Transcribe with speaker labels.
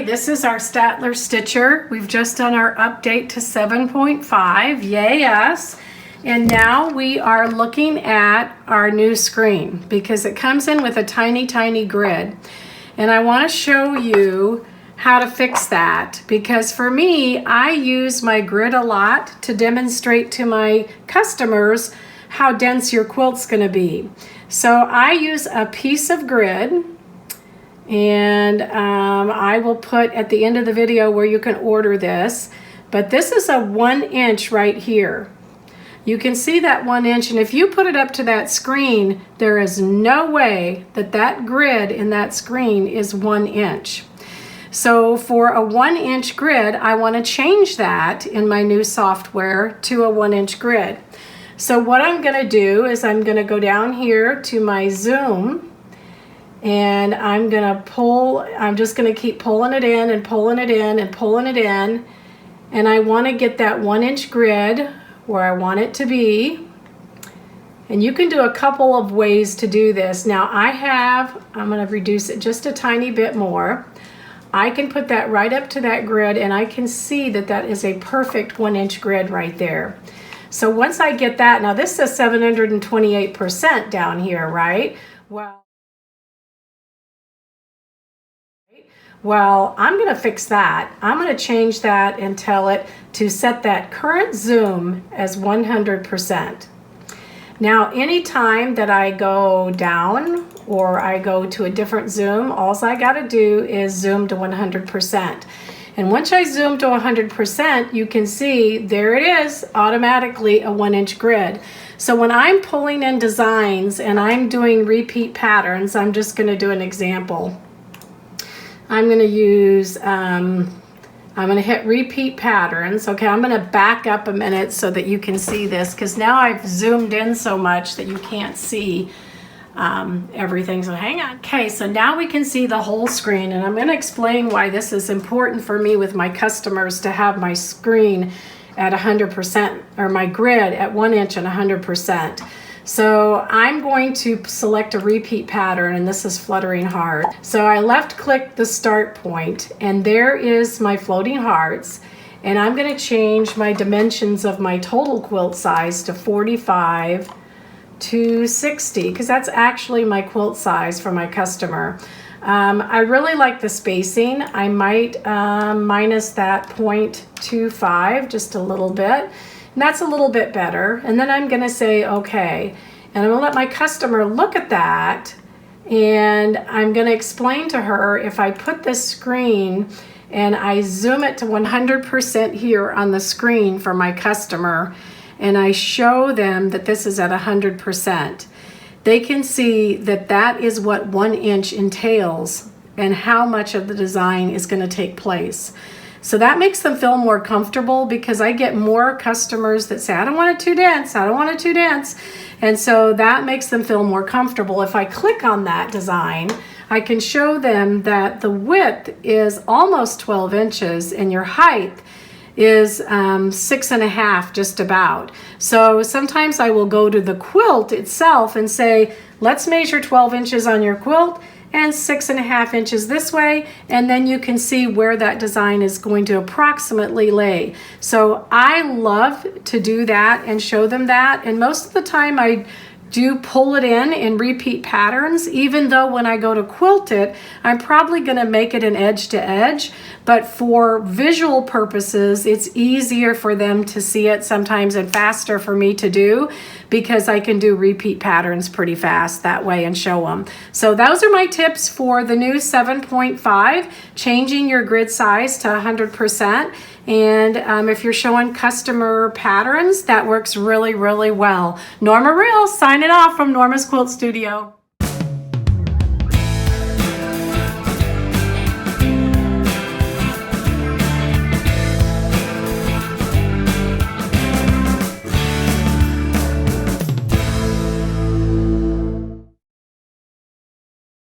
Speaker 1: Okay, this is our Statler stitcher. We've just done our update to 7.5, yay us. And now we are looking at our new screen because it comes in with a tiny, tiny grid. And I want to show you how to fix that because for me, I use my grid a lot to demonstrate to my customers how dense your quilt's going to be. So I use a piece of grid, and I will put at the end of the video where you can order this, but this is a 1 inch right here. You can see that 1 inch, and if you put it up to that screen, there is no way that that grid in that screen is 1 inch. So for a 1 inch grid, I want to change that in my new software to a 1 inch grid. So what I'm going to do is I'm going to go down here to my zoom, and I'm just going to keep pulling it in and pulling it in and pulling it in. And I want to get that 1 inch grid where I want it to be. And you can do a couple of ways to do this. Now I'm going to reduce it just a tiny bit more. I can put that right up to that grid, and I can see that that is a perfect 1 inch grid right there. So once I get that, now this says 728% down here, right? Well, I'm going to fix that. I'm going to change that and tell it to set that current zoom as 100%. Now, anytime that I go down or I go to a different zoom, all I got to do is zoom to 100%. And once I zoom to 100%, you can see there it is, automatically a 1 inch grid. So when I'm pulling in designs and I'm doing repeat patterns, I'm just going to do an example. I'm going to use, I'm going to hit repeat patterns. Okay, I'm going to back up a minute so that you can see this because now I've zoomed in so much that you can't see everything. So hang on. Okay, so now we can see the whole screen, and I'm going to explain why this is important for me with my customers to have my screen at 100% or my grid at 1 inch and 100%. So I'm going to select a repeat pattern, and this is Fluttering Heart. So I left click the start point, and there is my floating hearts, and I'm going to change my dimensions of my total quilt size to 45 to 60 because that's actually my quilt size for my customer. I really like the spacing. I might minus that 0.25 just a little bit. And that's a little bit better. And then I'm going to say, okay. And I'm going to let my customer look at that. And I'm going to explain to her if I put this screen and I zoom it to 100% here on the screen for my customer, and I show them that this is at 100%, they can see that that is what 1 inch entails and how much of the design is going to take place. So that makes them feel more comfortable because I get more customers that say, I don't want it too dense, I don't want it too dense. And so that makes them feel more comfortable. If I click on that design, I can show them that the width is almost 12 inches and your height is 6.5 just about. So sometimes I will go to the quilt itself and say, let's measure 12 inches on your quilt and 6.5 inches this way, and then you can see where that design is going to approximately lay. So I love to do that and show them that, and most of the time I do pull it in repeat patterns, even though when I go to quilt it, I'm probably going to make it an edge to edge, but for visual purposes, it's easier for them to see it sometimes and faster for me to do because I can do repeat patterns pretty fast that way and show them. So those are my tips for the new 7.5, changing your grid size to 100%. And if you're showing customer patterns, that works really, really well. Norma Real signing off from Norma's Quilt Studio.